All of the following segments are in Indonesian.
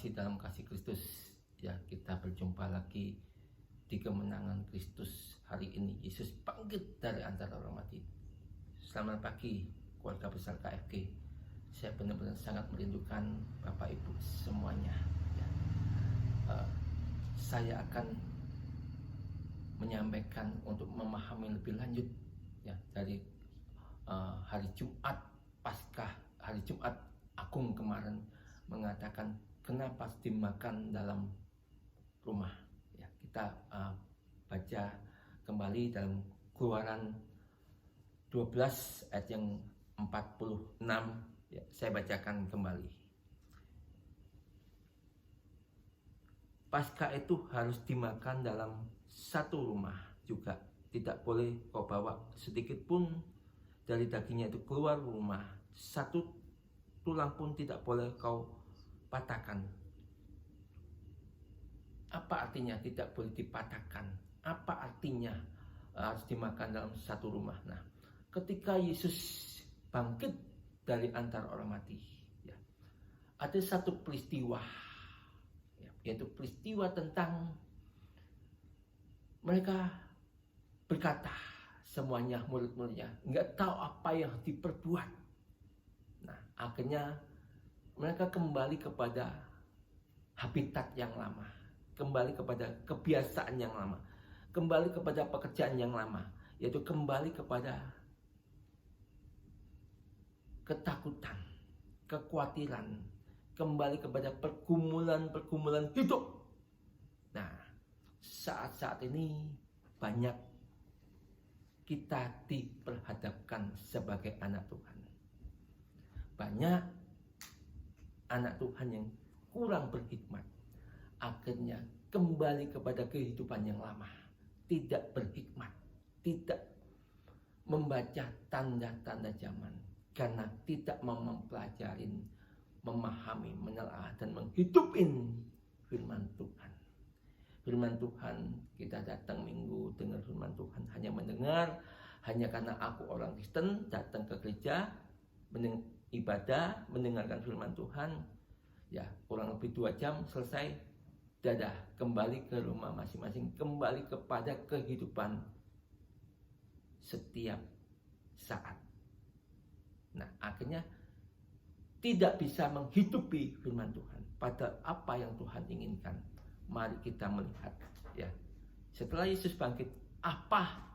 kasih dalam kasih Kristus, ya kita berjumpa lagi di kemenangan Kristus hari ini. Yesus bangkit dari antara orang mati. Selamat pagi keluarga besar KFG. Saya benar-benar sangat merindukan Bapak Ibu semuanya. Ya. Saya akan menyampaikan untuk memahami lebih lanjut ya dari hari Jumat Paskah, hari Jumat Agung kemarin mengatakan kenapa dimakan dalam rumah. Ya, kita baca kembali dalam Keluaran 12 ayat yang 46. Ya, saya bacakan kembali. Paskah itu harus dimakan dalam satu rumah juga. Tidak boleh kau bawa sedikit pun dari dagingnya itu keluar rumah. Satu tulang pun tidak boleh kau patahkan. Apa artinya tidak boleh dipatahkan? Apa artinya harus dimakan dalam satu rumah? Nah, ketika Yesus bangkit dari antara orang mati, ya, ada satu peristiwa, ya, yaitu peristiwa tentang mereka berkata, semuanya murid-muridnya nggak tahu apa yang diperbuat. Nah, akhirnya mereka kembali kepada habitat yang lama, kembali kepada kebiasaan yang lama, kembali kepada pekerjaan yang lama, yaitu kembali kepada ketakutan, kekhawatiran, kembali kepada pergumulan-pergumulan hidup. Nah, saat-saat ini banyak kita diperhadapkan sebagai anak Tuhan. Banyak anak Tuhan yang kurang berhikmat, akhirnya kembali kepada kehidupan yang lama, tidak berhikmat, tidak membaca tanda-tanda zaman, karena tidak mau mempelajari, memahami, menelaah, dan menghidupin firman Tuhan. Firman Tuhan, kita datang minggu dengar firman Tuhan, hanya mendengar, hanya karena aku orang Kristen, datang ke gereja, ibadah, mendengarkan firman Tuhan, ya kurang lebih 2 jam selesai, dadah, kembali ke rumah masing-masing, kembali kepada kehidupan setiap saat. Nah, akhirnya tidak bisa menghidupi firman Tuhan pada apa yang Tuhan inginkan. Mari kita melihat, ya, setelah Yesus bangkit, apa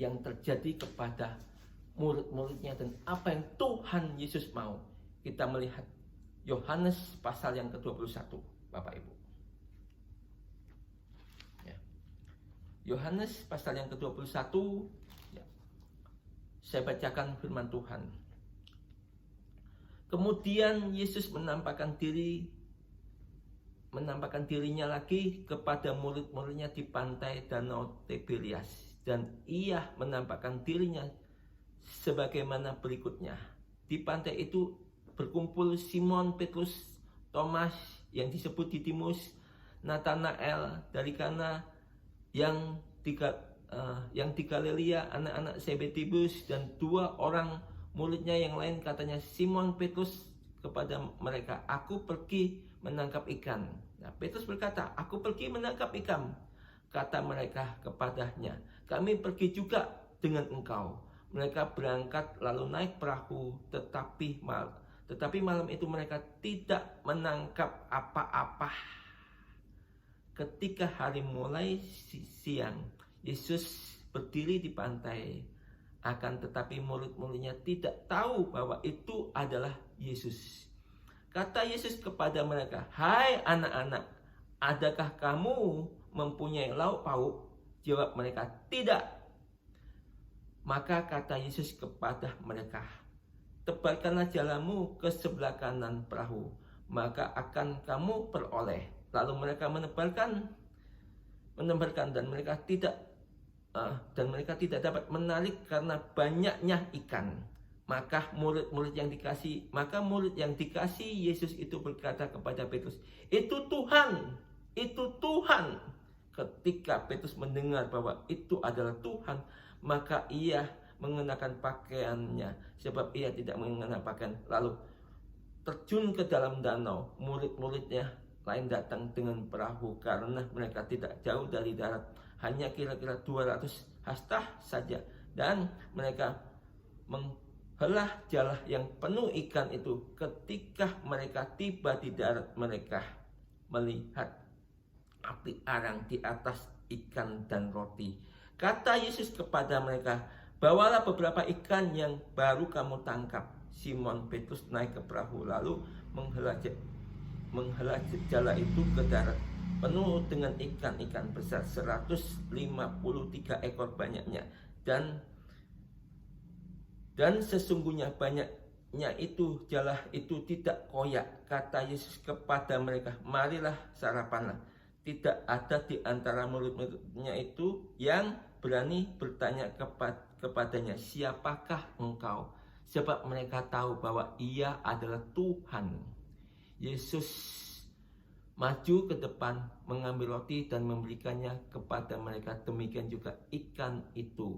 yang terjadi kepada murid-muridnya dan apa yang Tuhan Yesus mau. Kita melihat Yohanes pasal yang ke-21, Bapak Ibu. Ya. Yohanes pasal yang ke-21, ya. Saya bacakan firman Tuhan. Kemudian Yesus menampakkan dirinya lagi kepada murid-muridnya di pantai Danau Tiberias, dan ia menampakkan dirinya sebagaimana berikutnya. Di pantai itu berkumpul Simon Petrus, Thomas yang disebut Didimus, Nathanael dari Kana yang di Galilea, anak-anak Zebedius, dan 2 orang muridnya yang lain. Katanya Simon Petrus kepada mereka, aku pergi menangkap ikan. Nah, Petrus berkata, aku pergi menangkap ikan. Kata mereka kepadanya, kami pergi juga dengan engkau. Mereka berangkat lalu naik perahu, tetapi malam itu mereka tidak menangkap apa-apa. Ketika hari mulai siang, Yesus berdiri di pantai, akan tetapi murid-muridnya tidak tahu bahwa itu adalah Yesus. Kata Yesus kepada mereka, hai anak-anak, adakah kamu mempunyai lauk pauk? Jawab mereka, tidak. Maka kata Yesus kepada mereka, tebarkanlah jalamu ke sebelah kanan perahu, maka akan kamu peroleh. Lalu mereka menebarkan dan mereka tidak dapat menarik karena banyaknya ikan. Maka murid yang dikasih Yesus itu berkata kepada Petrus, itu Tuhan. Ketika Petrus mendengar bahwa itu adalah Tuhan, maka ia mengenakan pakaiannya, sebab ia tidak mengenakan pakaian, lalu terjun ke dalam danau. Murid-muridnya lain datang dengan perahu karena mereka tidak jauh dari darat, hanya kira-kira 200 hastah saja. Dan mereka menghelah jala yang penuh ikan itu. Ketika mereka tiba di darat, mereka melihat api arang di atas ikan dan roti. Kata Yesus kepada mereka, bawalah beberapa ikan yang baru kamu tangkap. Simon Petrus naik ke perahu lalu menghela jala itu ke darat, penuh dengan ikan-ikan besar, 153 ekor banyaknya. Dan sesungguhnya banyaknya itu jala itu tidak koyak. Kata Yesus kepada mereka, marilah sarapanlah. Tidak ada di antara murid-muridnya itu yang berani bertanya kepadanya, siapakah engkau? Sebab mereka tahu bahwa ia adalah Tuhan. Yesus maju ke depan, mengambil roti dan memberikannya kepada mereka. Demikian juga ikan itu.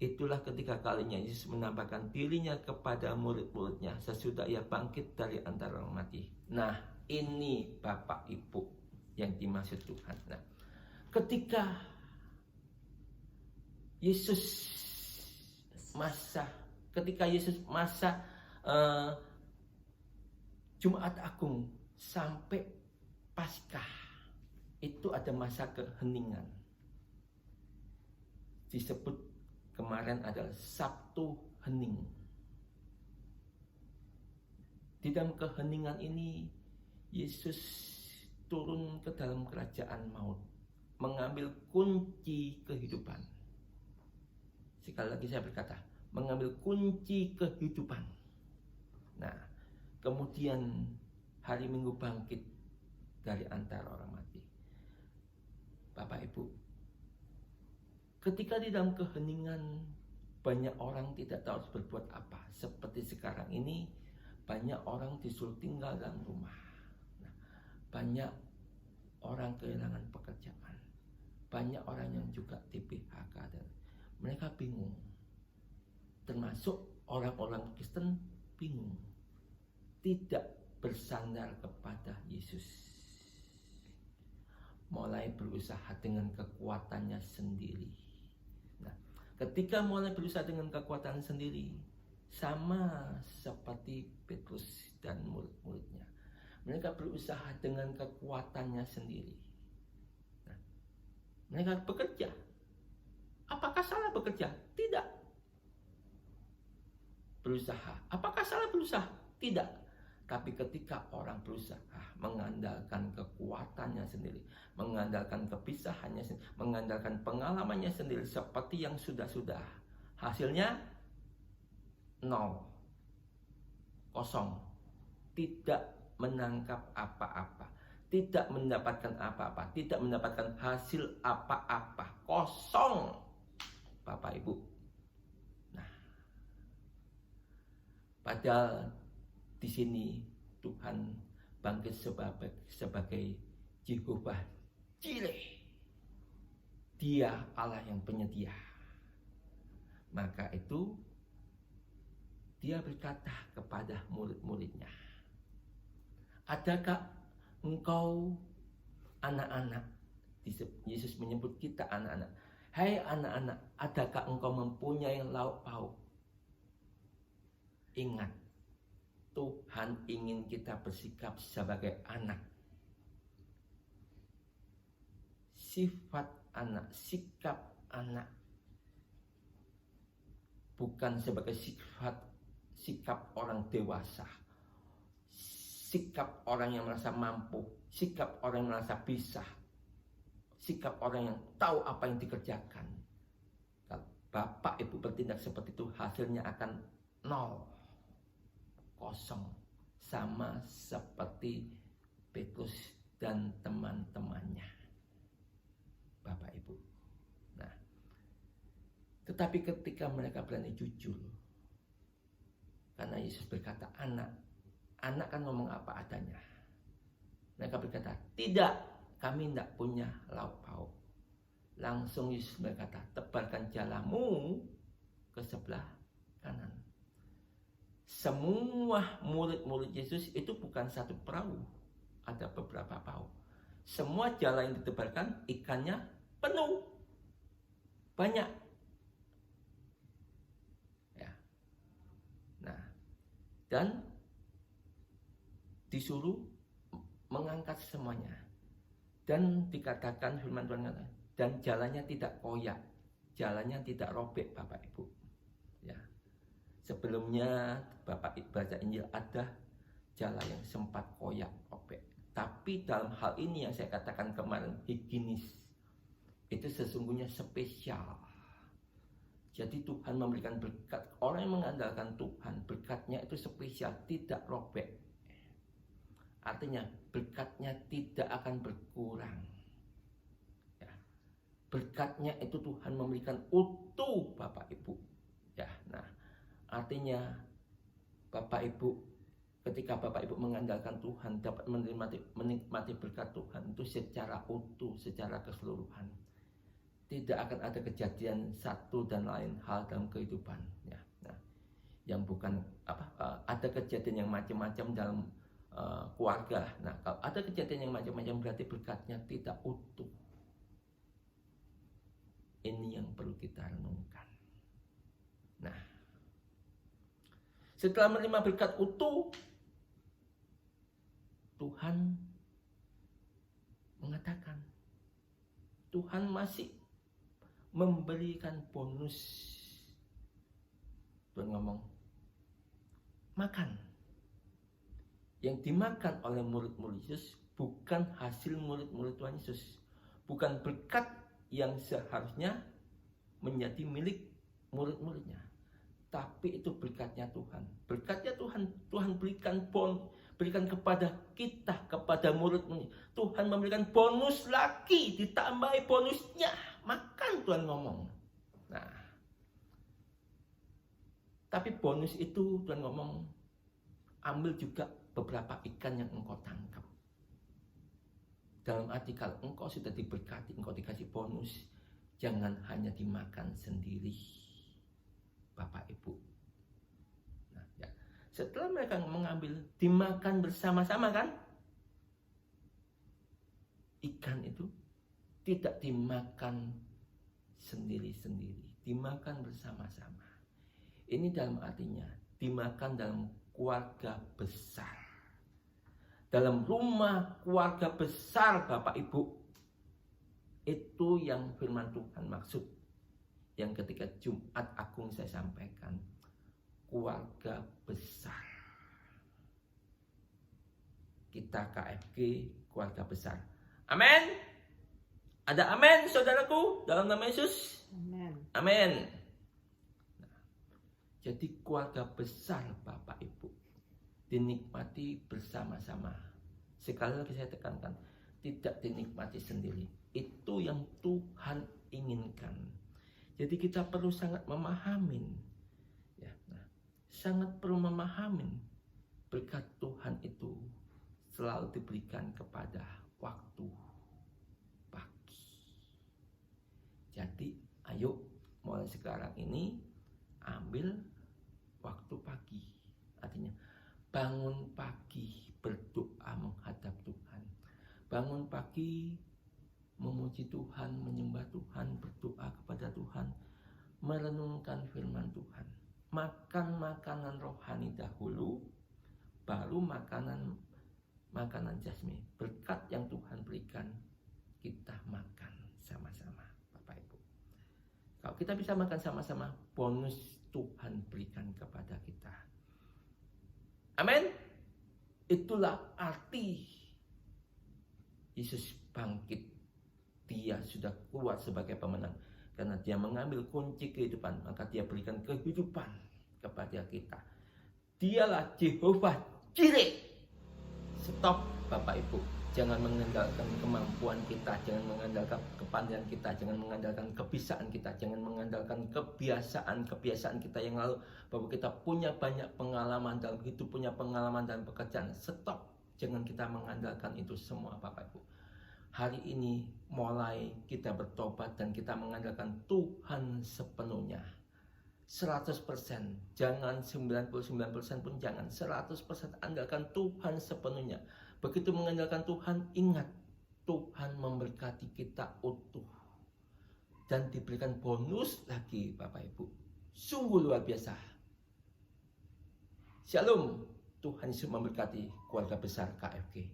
Itulah ketiga kalinya Yesus menampakkan dirinya kepada murid-muridnya sesudah ia bangkit dari antara orang mati. Nah, ini Bapak Ibu yang dimaksud Tuhan. Nah, ketika Yesus masa Jumat Agung sampai Paskah, itu ada masa keheningan. Disebut kemarin adalah Sabtu Hening. Di dalam keheningan ini Yesus turun ke dalam kerajaan maut, mengambil kunci kehidupan. Sekali lagi saya berkata, mengambil kunci kehidupan. Nah, kemudian hari Minggu bangkit dari antara orang mati. Bapak Ibu, ketika di dalam keheningan banyak orang tidak tahu harus berbuat apa. Seperti sekarang ini banyak orang disuruh tinggal dalam rumah. Nah, banyak orang kehilangan pekerjaan. Banyak orang yang juga di PHK dan mereka bingung. Termasuk orang-orang Kristen bingung, tidak bersandar kepada Yesus, mulai berusaha dengan kekuatannya sendiri. Nah, ketika mulai berusaha dengan kekuatan sendiri, sama seperti Petrus dan murid-muridnya, mereka berusaha dengan kekuatannya sendiri. Nah, mereka bekerja. Apakah salah bekerja? Tidak. Berusaha. Apakah salah berusaha? Tidak. Tapi ketika orang berusaha mengandalkan kekuatannya sendiri, mengandalkan kepisahannya sendiri, mengandalkan pengalamannya sendiri seperti yang sudah-sudah, hasilnya nol, kosong, tidak menangkap apa-apa, tidak mendapatkan apa-apa, tidak mendapatkan hasil apa-apa, kosong, Bapak Ibu. Nah, padahal di sini Tuhan bangkit sebagai Jehovah Jireh. Dia Allah yang penyedia. Maka itu dia berkata kepada murid-muridnya, adakah engkau anak-anak? Yesus menyebut kita anak-anak. Hai anak-anak, adakah engkau mempunyai lauk pauk? Ingat, Tuhan ingin kita bersikap sebagai anak. Sifat anak, sikap anak. Bukan sebagai sikap orang dewasa. Sikap orang yang merasa mampu. Sikap orang yang merasa bisa. Sikap orang yang tahu apa yang dikerjakan. Kalau Bapak Ibu bertindak seperti itu, hasilnya akan nol. Kosong, sama seperti Petrus dan teman-temannya, Bapak Ibu. Nah, tetapi ketika mereka berani jujur, karena Yesus berkata anak kan ngomong apa adanya. Mereka berkata, tidak, kami tidak punya lauk pauk. Langsung Yesus berkata, tebalkan jalamu ke sebelah kanan. Semua murid-murid Yesus itu bukan satu perahu. ada beberapa pauk. Semua jala yang ditebarkan, ikannya penuh, banyak. Ya. Nah, dan disuruh mengangkat semuanya. Dan dikatakan firman Tuhan, dan jalannya tidak koyak, jalannya tidak robek, Bapak Ibu. Ya. Sebelumnya Bapak baca Injil ada jala yang sempat koyak, robek. Tapi dalam hal ini yang saya katakan kemarin, higienis, itu sesungguhnya spesial. Jadi Tuhan memberikan berkat. Orang yang mengandalkan Tuhan, berkatnya itu spesial, tidak robek. Artinya berkatnya tidak akan berkurang. Ya. Berkatnya itu Tuhan memberikan utuh, Bapak Ibu. Ya, nah, artinya Bapak Ibu, ketika Bapak Ibu mengandalkan Tuhan, dapat menikmati berkat Tuhan itu secara utuh, secara keseluruhan. Tidak akan ada kejadian satu dan lain hal dalam kehidupan. Ya, nah, yang bukan ada kejadian yang macam-macam dalam keluarga. Nah, kalau ada kejadian yang macam-macam berarti berkatnya tidak utuh. Ini yang perlu kita renungkan. Nah, setelah menerima berkat utuh, Tuhan mengatakan, Tuhan masih memberikan bonus. Tuhan ngomong, makan. Yang dimakan oleh murid-murid Yesus bukan hasil murid-murid Tuhan Yesus. Bukan berkat yang seharusnya menjadi milik murid-muridnya. Tapi itu berkatnya Tuhan. Berkatnya Tuhan berikan kepada kita, kepada murid-murid. Tuhan memberikan bonus lagi, ditambahi bonusnya. Makan, Tuhan ngomong. Nah, tapi bonus itu Tuhan ngomong, ambil juga beberapa ikan yang engkau tangkap. Dalam arti kalau engkau sudah diberkati, engkau dikasih bonus, jangan hanya dimakan sendiri, Bapak Ibu. Nah, ya. Setelah mereka mengambil, dimakan bersama-sama kan? Ikan itu tidak dimakan sendiri-sendiri, dimakan bersama-sama. Ini dalam artinya dimakan dalam keluarga besar. Dalam rumah keluarga besar, Bapak Ibu. Itu yang firman Tuhan maksud. Yang ketika Jumat Agung saya sampaikan, keluarga besar. Kita KFG keluarga besar. Amin. Ada amin, saudaraku, dalam nama Yesus. Amin. Amin. Nah, jadi keluarga besar, Bapak Ibu, dinikmati bersama-sama. Sekali lagi saya tekankan, tidak dinikmati sendiri. Itu yang Tuhan inginkan. Jadi kita perlu sangat memahamin, ya, sangat perlu memahamin berkat Tuhan itu selalu diberikan kepada waktu pagi. Jadi ayo mulai sekarang ini ambil waktu pagi. Artinya bangun pagi berdoa menghadap Tuhan. Bangun pagi memuji Tuhan, menyembah Tuhan, berdoa kepada Tuhan, merenungkan firman Tuhan. Makan makanan rohani dahulu, baru makanan jasmani. Berkat yang Tuhan berikan, kita makan sama-sama, Bapak Ibu. Kalau kita bisa makan sama-sama, bonus Tuhan berikan kepada kita. Amin. Itulah arti Yesus bangkit. Dia sudah keluar sebagai pemenang. Karena dia mengambil kunci kehidupan, maka dia berikan kehidupan kepada kita. Dialah Jehovah Jireh. Stop, Bapak Ibu. Jangan mengandalkan kemampuan kita, jangan mengandalkan kepandaian kita, jangan mengandalkan kebisaan kita, jangan mengandalkan kebiasaan kita yang lalu, bahwa kita punya banyak pengalaman dalam hidup, punya pengalaman dalam pekerjaan. Stop, jangan kita mengandalkan itu semua, Bapak Ibu. Hari ini mulai kita bertobat dan kita mengandalkan Tuhan sepenuhnya. 100%, jangan 99% pun jangan, 100% andalkan Tuhan sepenuhnya. Begitu mengandalkan Tuhan, ingat Tuhan memberkati kita utuh. Dan diberikan bonus lagi Bapak Ibu. Sungguh luar biasa. Shalom. Tuhan Yesus memberkati keluarga besar KFG.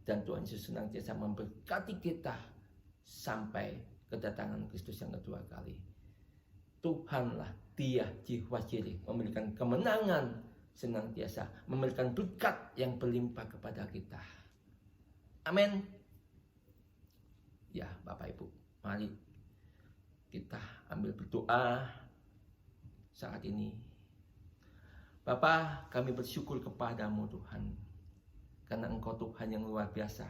Dan Tuhan Yesus senantiasa memberkati kita sampai kedatangan Kristus yang kedua kali. Tuhanlah Dia jiwa ciri, memberikan kemenangan senantiasa, memberikan berkat yang berlimpah kepada kita. Amin. Ya Bapak Ibu, mari kita ambil berdoa saat ini. Bapa, kami bersyukur kepadamu Tuhan, karena Engkau Tuhan yang luar biasa.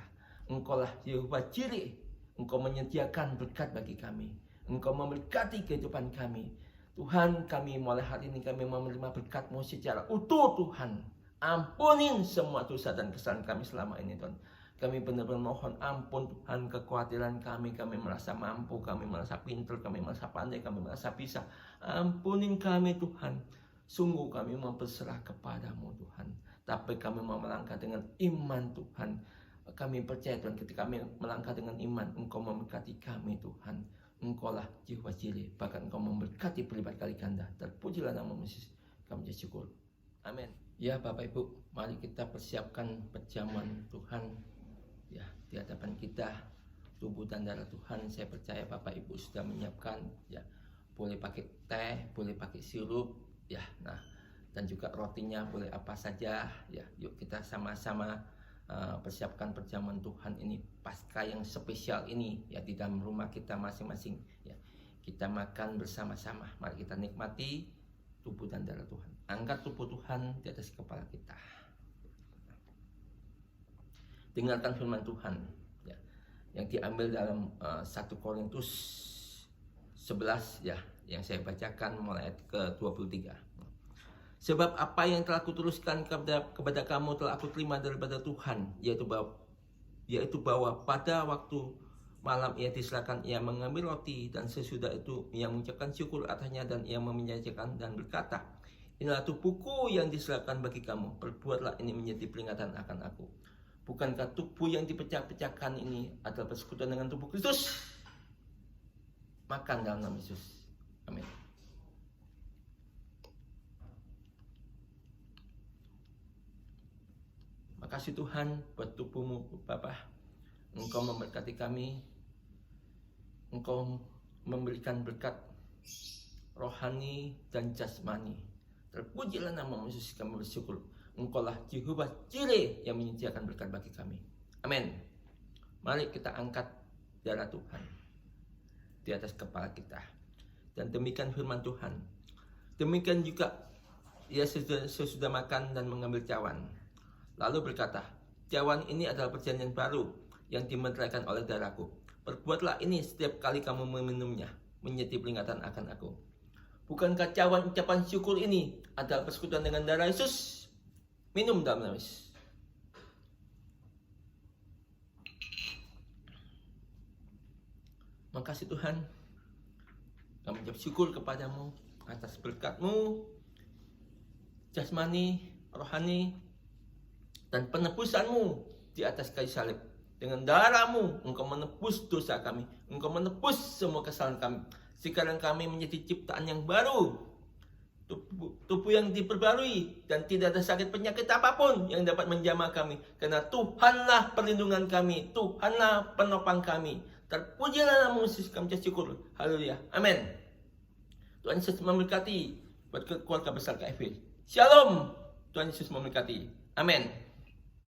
Engkaulah Yehova Jireh. Engkau menyediakan berkat bagi kami. Engkau memberkati kehidupan kami. Tuhan, kami mulai hari ini kami menerima berkat-Mu secara utuh Tuhan. Ampunin semua dosa dan kesalahan kami selama ini Tuhan. Kami benar-benar mohon ampun Tuhan, kekhawatiran kami merasa mampu, kami merasa pintar, kami merasa pandai, kami merasa bisa. Ampunin kami Tuhan. Sungguh kami mau berserah kepadamu Tuhan. Tapi kami mau melangkah dengan iman Tuhan. Kami percaya Tuhan, ketika kami melangkah dengan iman, Engkau memberkati kami Tuhan. Engkaulah jiwa Jireh, bahkan Engkau memberkati berlipat kali ganda. Terpujilah nama-Mu Yesus. Kami bersyukur. Amin. Ya Bapak Ibu, mari kita persiapkan perjamuan Tuhan. Ya, di hadapan kita tubuh dan darah Tuhan. Saya percaya Bapak Ibu sudah menyiapkan. Ya, boleh pakai teh, boleh pakai sirup. Ya, nah, dan juga rotinya boleh apa saja. Ya, yuk kita sama-sama persiapkan perjamuan Tuhan ini, Paskah yang spesial ini, ya, di dalam rumah kita masing-masing. Ya, kita makan bersama-sama. Mari kita nikmati tubuh dan darah Tuhan. Angkat tubuh Tuhan di atas kepala kita. Dengarkan firman Tuhan, ya, yang diambil dalam 1 Korintus 11, ya, yang saya bacakan mulai ayat ke-23. Sebab apa yang telah kutuliskan kepada kamu telah aku terima daripada Tuhan, yaitu bahwa pada waktu malam ia diserahkan, ia mengambil roti, dan sesudah itu ia mengucapkan syukur atasnya, dan ia menyajikan dan berkata, inilah tubuhku yang diserahkan bagi kamu, perbuatlah ini menjadi peringatan akan aku. Bukankah tubuh yang dipecah-pecahkan ini adalah persekutuan dengan tubuh Kristus? Makan dalam nama Yesus. Amin. Makasih Tuhan buat tubuh-Mu Bapa. Engkau memberkati kami. Engkau memberikan berkat rohani dan jasmani. Terpujilah nama Yesus, kami bersyukur. Engkaulah Yehova Jireh yang menyediakan berkat bagi kami. Amin. Mari kita angkat darah Tuhan di atas kepala kita. Dan demikian firman Tuhan. Demikian juga ia sesudah makan dan mengambil cawan, lalu berkata, cawan ini adalah perjanjian baru yang dimeteraikan oleh darahku. Perbuatlah ini setiap kali kamu meminumnya, menjadi peringatan akan aku. Bukankah cawan ucapan syukur ini adalah persekutuan dengan darah Yesus? Minum dalam nama Yesus. Makasih Tuhan, kami mengucap syukur kepadamu atas berkat-Mu, jasmani, rohani, dan penebusan-Mu di atas kayu salib. Dengan darah-Mu, Engkau menebus dosa kami. Engkau menebus semua kesalahan kami. Sekarang kami menjadi ciptaan yang baru. Tubuh yang diperbarui. Dan tidak ada sakit penyakit apapun yang dapat menjamah kami. Karena Tuhanlah perlindungan kami. Tuhanlah penopang kami. Terpujilah nama Yesus, kami syukur. Haleluya. Amin. Tuhan Yesus memberkati buat keluarga besar KFG. Shalom. Tuhan Yesus memberkati. Amin.